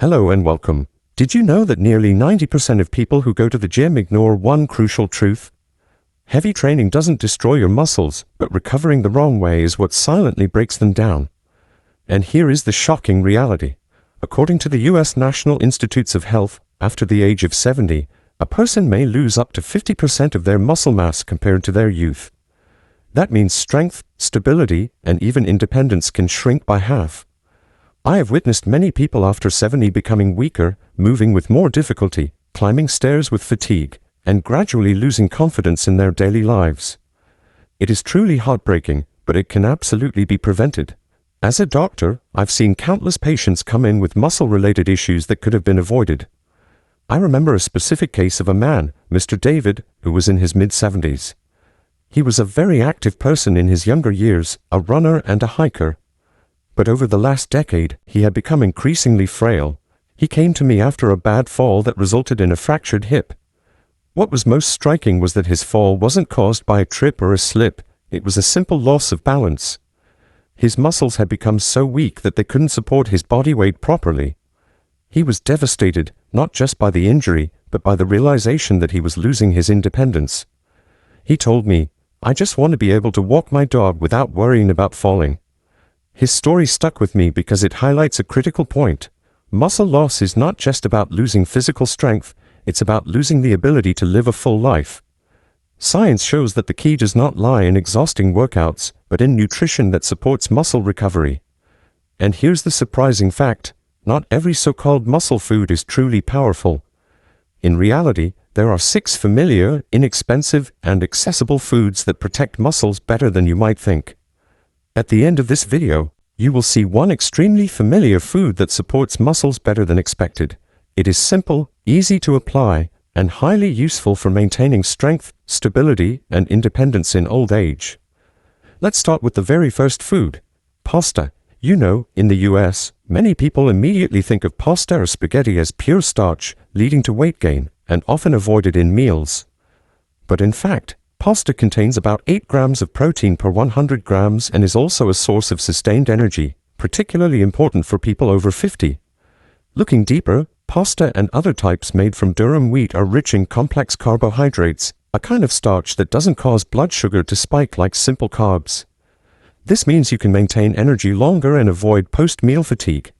Hello and welcome. Did you know that nearly 90% of people who go to the gym ignore one crucial truth? Heavy training doesn't destroy your muscles, but recovering the wrong way is what silently breaks them down. And here is the shocking reality. According to the US National Institutes of Health, after the age of 70, a person may lose up to 50% of their muscle mass compared to their youth. That means strength, stability, and even independence can shrink by half. I have witnessed many people after 70 becoming weaker, moving with more difficulty, climbing stairs with fatigue, and gradually losing confidence in their daily lives. It is truly heartbreaking, but it can absolutely be prevented. As a doctor, I've seen countless patients come in with muscle-related issues that could have been avoided. I remember a specific case of a man, Mr. David, who was in his mid-70s. He was a very active person in his younger years, a runner and a hiker. But over the last decade, he had become increasingly frail. He came to me after a bad fall that resulted in a fractured hip. What was most striking was that his fall wasn't caused by a trip or a slip. It was a simple loss of balance. His muscles had become so weak that they couldn't support his body weight properly. He was devastated, not just by the injury, but by the realization that he was losing his independence. He told me, "I just want to be able to walk my dog without worrying about falling." His story stuck with me because it highlights a critical point. Muscle loss is not just about losing physical strength, it's about losing the ability to live a full life. Science shows that the key does not lie in exhausting workouts, but in nutrition that supports muscle recovery. And here's the surprising fact: not every so-called muscle food is truly powerful. In reality, there are 6 familiar, inexpensive, and accessible foods that protect muscles better than you might think. At the end of this video, you will see one extremely familiar food that supports muscles better than expected. It is simple, easy to apply, and highly useful for maintaining strength, stability, and independence in old age. Let's start with the very first food: pasta. You know, in the US, many people immediately think of pasta or spaghetti as pure starch, leading to weight gain, and often avoid it in meals. But in fact, pasta contains about 8 grams of protein per 100 grams and is also a source of sustained energy, particularly important for people over 50. Looking deeper, pasta and other types made from durum wheat are rich in complex carbohydrates, a kind of starch that doesn't cause blood sugar to spike like simple carbs. This means you can maintain energy longer and avoid post-meal fatigue.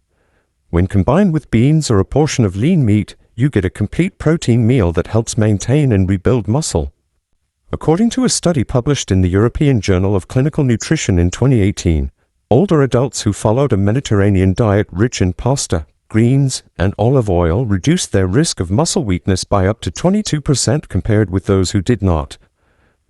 When combined with beans or a portion of lean meat, you get a complete protein meal that helps maintain and rebuild muscle. According to a study published in the European Journal of Clinical Nutrition in 2018, older adults who followed a Mediterranean diet rich in pasta, greens, and olive oil reduced their risk of muscle weakness by up to 22% compared with those who did not.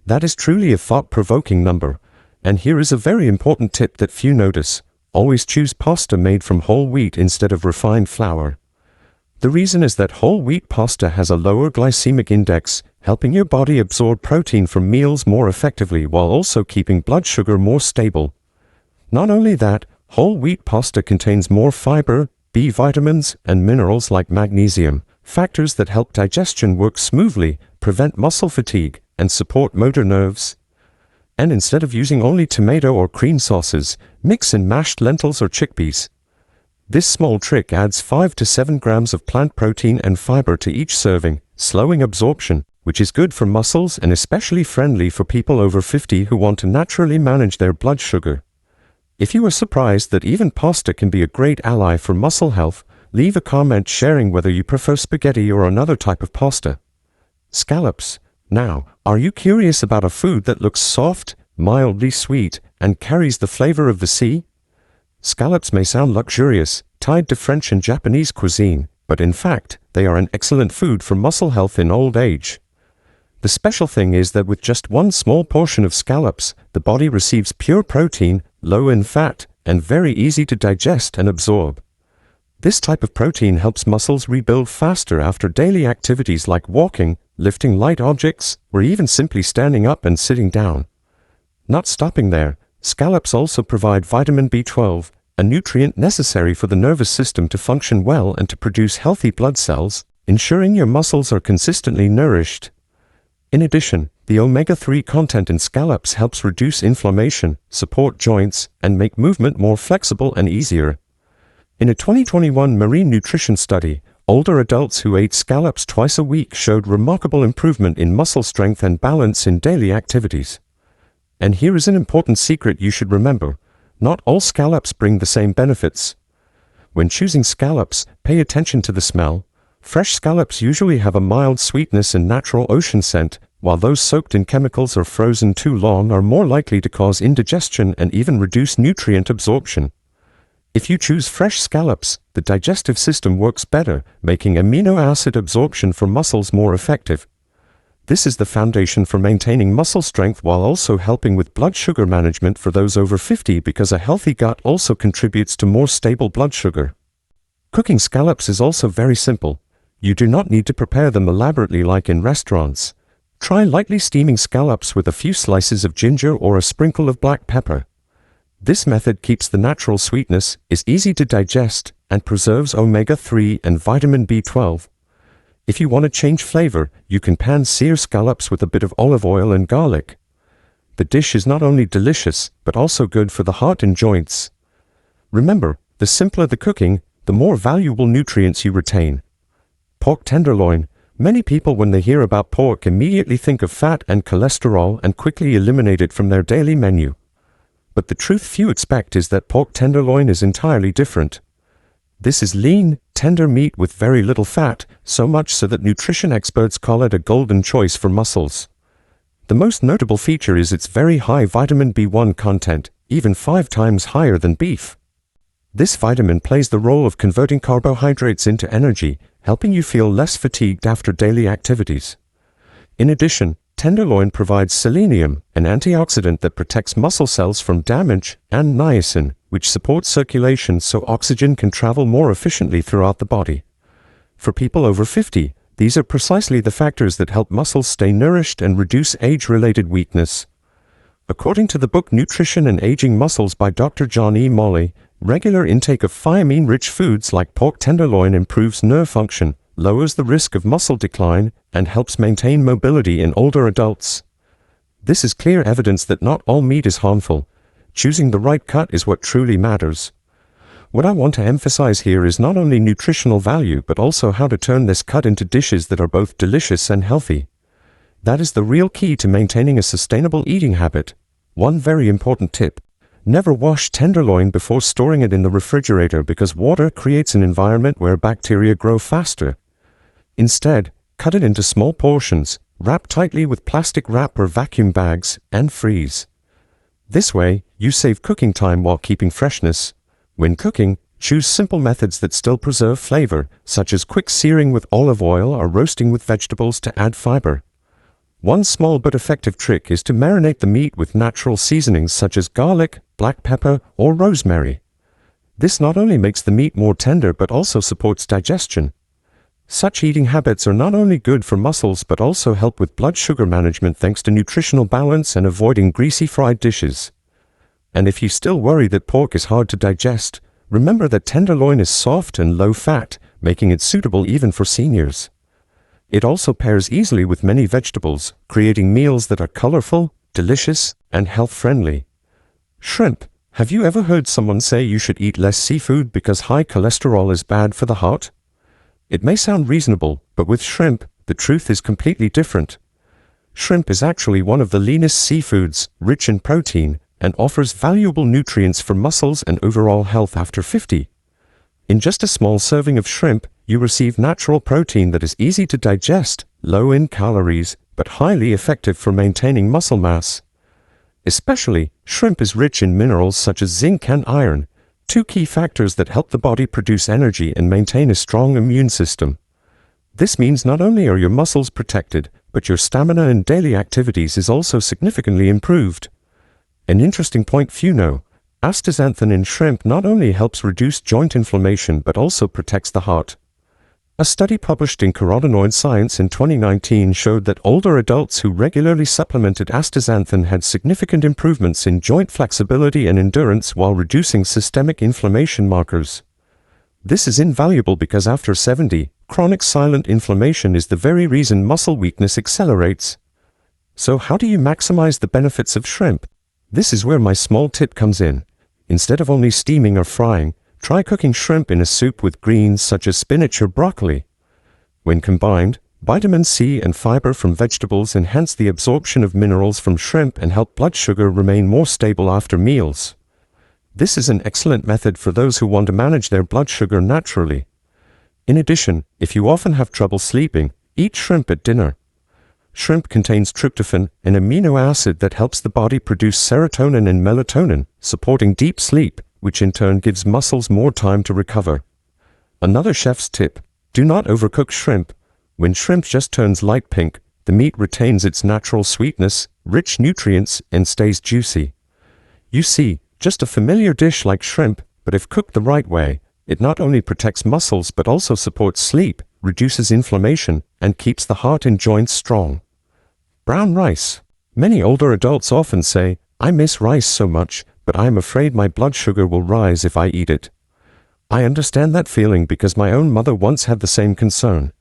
That is truly a thought-provoking number. And here is a very important tip that few notice: always choose pasta made from whole wheat instead of refined flour. The reason is that whole wheat pasta has a lower glycemic index, helping your body absorb protein from meals more effectively while also keeping blood sugar more stable. Not only that, whole wheat pasta contains more fiber, B vitamins, and minerals like magnesium, factors that help digestion work smoothly, prevent muscle fatigue, and support motor nerves. And instead of using only tomato or cream sauces, mix in mashed lentils or chickpeas. This small trick adds 5 to 7 grams of plant protein and fiber to each serving, slowing absorption, which is good for muscles and especially friendly for people over 50 who want to naturally manage their blood sugar. If you are surprised that even pasta can be a great ally for muscle health, leave a comment sharing whether you prefer spaghetti or another type of pasta. Scallops. Now, are you curious about a food that looks soft, mildly sweet, and carries the flavor of the sea? Scallops may sound luxurious, tied to French and Japanese cuisine, but in fact, they are an excellent food for muscle health in old age. The special thing is that with just one small portion of scallops, the body receives pure protein, low in fat, and very easy to digest and absorb. This type of protein helps muscles rebuild faster after daily activities like walking, lifting light objects, or even simply standing up and sitting down. Not stopping there, scallops also provide vitamin B12, a nutrient necessary for the nervous system to function well and to produce healthy blood cells, ensuring your muscles are consistently nourished. In addition, the omega-3 content in scallops helps reduce inflammation, support joints, and make movement more flexible and easier. In a 2021 marine nutrition study, older adults who ate scallops twice a week showed remarkable improvement in muscle strength and balance in daily activities. And here is an important secret you should remember. Not all scallops bring the same benefits. When choosing scallops, pay attention to the smell. Fresh scallops usually have a mild sweetness and natural ocean scent, while those soaked in chemicals or frozen too long are more likely to cause indigestion and even reduce nutrient absorption. If you choose fresh scallops, the digestive system works better, making amino acid absorption for muscles more effective. This is the foundation for maintaining muscle strength while also helping with blood sugar management for those over 50 because a healthy gut also contributes to more stable blood sugar. Cooking scallops is also very simple. You do not need to prepare them elaborately like in restaurants. Try lightly steaming scallops with a few slices of ginger or a sprinkle of black pepper. This method keeps the natural sweetness, is easy to digest, and preserves omega-3 and vitamin B12. If you want to change flavor, you can pan-sear scallops with a bit of olive oil and garlic. The dish is not only delicious, but also good for the heart and joints. Remember, the simpler the cooking, the more valuable nutrients you retain. Pork tenderloin. Many people when they hear about pork immediately think of fat and cholesterol and quickly eliminate it from their daily menu. But the truth few expect is that pork tenderloin is entirely different. This is lean, tender meat with very little fat, so much so that nutrition experts call it a golden choice for muscles. The most notable feature is its very high vitamin B1 content, even 5 times higher than beef. This vitamin plays the role of converting carbohydrates into energy, helping you feel less fatigued after daily activities. In addition, tenderloin provides selenium, an antioxidant that protects muscle cells from damage, and niacin, which supports circulation so oxygen can travel more efficiently throughout the body. For people over 50, these are precisely the factors that help muscles stay nourished and reduce age-related weakness. According to the book Nutrition and Aging Muscles by Dr. John E. Molley, regular intake of thiamine-rich foods like pork tenderloin improves nerve function, lowers the risk of muscle decline, and helps maintain mobility in older adults. This is clear evidence that not all meat is harmful. Choosing the right cut is what truly matters. What I want to emphasize here is not only nutritional value but also how to turn this cut into dishes that are both delicious and healthy. That is the real key to maintaining a sustainable eating habit. One very important tip: never wash tenderloin before storing it in the refrigerator because water creates an environment where bacteria grow faster. Instead, cut it into small portions, wrap tightly with plastic wrap or vacuum bags, and freeze. This way, you save cooking time while keeping freshness. When cooking, choose simple methods that still preserve flavor, such as quick searing with olive oil or roasting with vegetables to add fiber. One small but effective trick is to marinate the meat with natural seasonings such as garlic, black pepper, or rosemary. This not only makes the meat more tender but also supports digestion. Such eating habits are not only good for muscles but also help with blood sugar management thanks to nutritional balance and avoiding greasy fried dishes. And if you still worry that pork is hard to digest, remember that tenderloin is soft and low fat, making it suitable even for seniors. It also pairs easily with many vegetables, creating meals that are colorful, delicious, and health-friendly. Shrimp. Have you ever heard someone say you should eat less seafood because high cholesterol is bad for the heart? It may sound reasonable, but with shrimp, the truth is completely different. Shrimp is actually one of the leanest seafoods, rich in protein, and offers valuable nutrients for muscles and overall health after 50. In just a small serving of shrimp, you receive natural protein that is easy to digest, low in calories, but highly effective for maintaining muscle mass. Especially, shrimp is rich in minerals such as zinc and iron, 2 key factors that help the body produce energy and maintain a strong immune system. This means not only are your muscles protected, but your stamina in daily activities is also significantly improved. An interesting point few know: astaxanthin in shrimp not only helps reduce joint inflammation but also protects the heart. A study published in Carotenoid Science in 2019 showed that older adults who regularly supplemented astaxanthin had significant improvements in joint flexibility and endurance while reducing systemic inflammation markers. This is invaluable because after 70, chronic silent inflammation is the very reason muscle weakness accelerates. So how do you maximize the benefits of shrimp? This is where my small tip comes in. Instead of only steaming or frying, Try cooking shrimp in a soup with greens such as spinach or broccoli. When combined, vitamin C and fiber from vegetables enhance the absorption of minerals from shrimp and help blood sugar remain more stable after meals. This is an excellent method for those who want to manage their blood sugar naturally. In addition, if you often have trouble sleeping, eat shrimp at dinner. Shrimp contains tryptophan, an amino acid that helps the body produce serotonin and melatonin, supporting deep sleep, which in turn gives muscles more time to recover. Another chef's tip: do not overcook shrimp. When shrimp just turns light pink, the meat retains its natural sweetness, rich nutrients, and stays juicy. You see, just a familiar dish like shrimp, but if cooked the right way, it not only protects muscles but also supports sleep, reduces inflammation, and keeps the heart and joints strong. Brown rice. Many older adults often say, "I miss rice so much, but I am afraid my blood sugar will rise if I eat it." I understand that feeling because my own mother once had the same concern.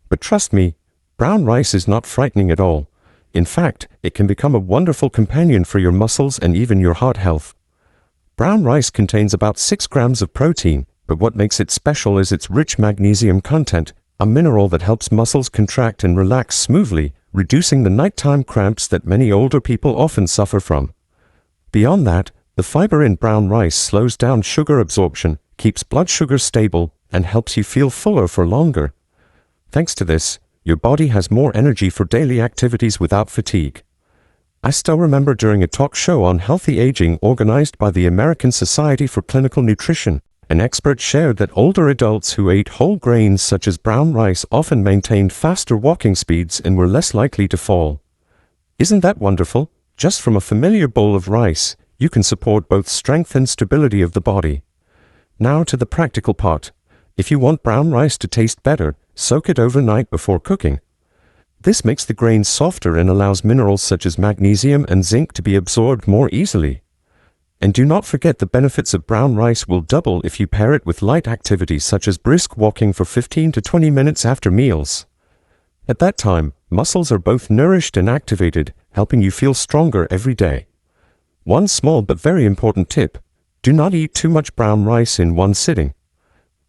But trust me, brown rice is not frightening at all. In fact, it can become a wonderful companion for your muscles and even your heart health. Brown rice contains about 6 grams of protein, but what makes it special is its rich magnesium content, a mineral that helps muscles contract and relax smoothly, reducing the nighttime cramps that many older people often suffer from. Beyond that, the fiber in brown rice slows down sugar absorption, keeps blood sugar stable, and helps you feel fuller for longer. Thanks to this, your body has more energy for daily activities without fatigue. I still remember during a talk show on healthy aging organized by the American Society for Clinical Nutrition, an expert shared that older adults who ate whole grains such as brown rice often maintained faster walking speeds and were less likely to fall. Isn't that wonderful? Just from a familiar bowl of rice, you can support both strength and stability of the body. Now to the practical part. If you want brown rice to taste better, soak it overnight before cooking. This makes the grains softer and allows minerals such as magnesium and zinc to be absorbed more easily. And do not forget the benefits of brown rice will double if you pair it with light activities such as brisk walking for 15 to 20 minutes after meals. At that time, muscles are both nourished and activated, helping you feel stronger every day. One small but very important tip: do not eat too much brown rice in one sitting.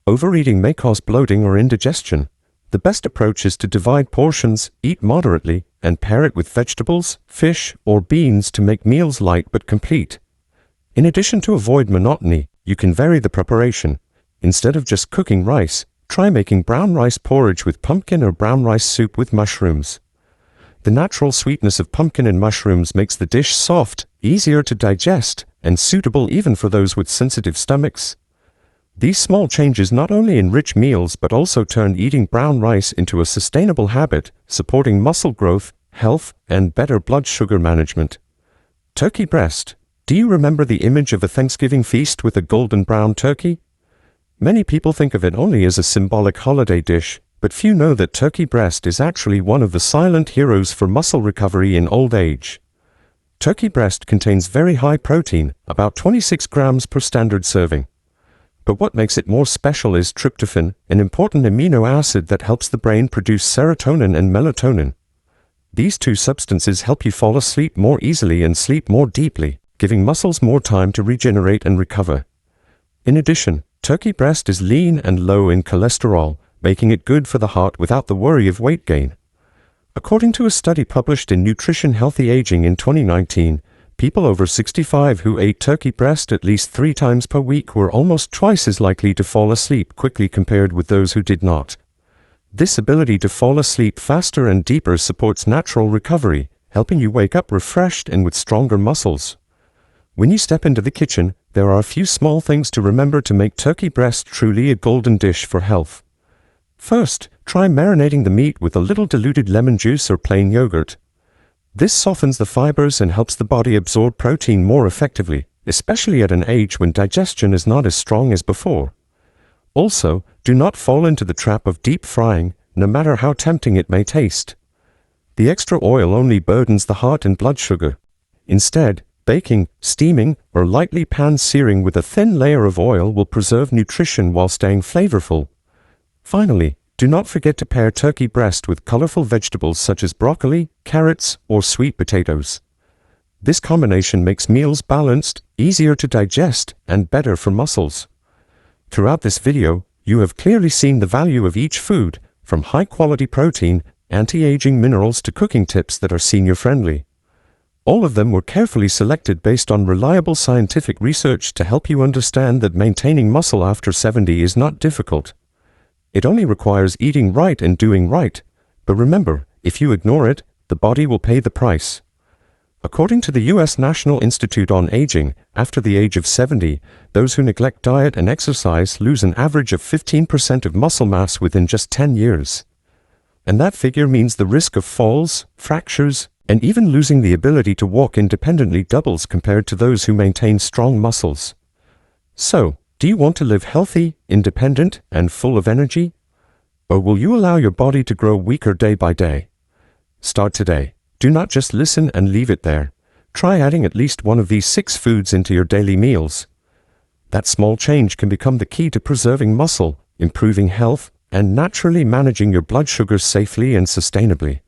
Overeating may cause bloating or indigestion. The best approach is to divide portions, eat moderately, and pair it with vegetables, fish, or beans to make meals light but complete. In addition, to avoid monotony, you can vary the preparation. Instead of just cooking rice, try making brown rice porridge with pumpkin or brown rice soup with mushrooms. The natural sweetness of pumpkin and mushrooms makes the dish soft, easier to digest, and suitable even for those with sensitive stomachs. These small changes not only enrich meals but also turn eating brown rice into a sustainable habit, supporting muscle growth, health, and better blood sugar management. Turkey breast. Do you remember the image of a Thanksgiving feast with a golden brown turkey? Many people think of it only as a symbolic holiday dish, but few know that turkey breast is actually one of the silent heroes for muscle recovery in old age. Turkey breast contains very high protein, about 26 grams per standard serving. But what makes it more special is tryptophan, an important amino acid that helps the brain produce serotonin and melatonin. These two substances help you fall asleep more easily and sleep more deeply, giving muscles more time to regenerate and recover. In addition, turkey breast is lean and low in cholesterol, making it good for the heart without the worry of weight gain. According to a study published in Nutrition Healthy Aging in 2019, people over 65 who ate turkey breast at least 3 times per week were almost twice as likely to fall asleep quickly compared with those who did not. This ability to fall asleep faster and deeper supports natural recovery, helping you wake up refreshed and with stronger muscles. When you step into the kitchen, there are a few small things to remember to make turkey breast truly a golden dish for health. First, try marinating the meat with a little diluted lemon juice or plain yogurt. This softens the fibers and helps the body absorb protein more effectively, especially at an age when digestion is not as strong as before. Also, do not fall into the trap of deep frying, no matter how tempting it may taste. The extra oil only burdens the heart and blood sugar. Instead, baking, steaming, or lightly pan-searing with a thin layer of oil will preserve nutrition while staying flavorful. Finally, do not forget to pair turkey breast with colorful vegetables such as broccoli, carrots, or sweet potatoes. This combination makes meals balanced, easier to digest, and better for muscles. Throughout this video, you have clearly seen the value of each food, from high-quality protein, anti-aging minerals to cooking tips that are senior-friendly. All of them were carefully selected based on reliable scientific research to help you understand that maintaining muscle after 70 is not difficult. It only requires eating right and doing right. But remember, if you ignore it, the body will pay the price. According to the U.S. National Institute on Aging, after the age of 70, those who neglect diet and exercise lose an average of 15% of muscle mass within just 10 years. And that figure means the risk of falls, fractures, and even losing the ability to walk independently doubles compared to those who maintain strong muscles. So, do you want to live healthy, independent, and full of energy? Or will you allow your body to grow weaker day by day? Start today. Do not just listen and leave it there. Try adding at least one of these 6 foods into your daily meals. That small change can become the key to preserving muscle, improving health, and naturally managing your blood sugars safely and sustainably.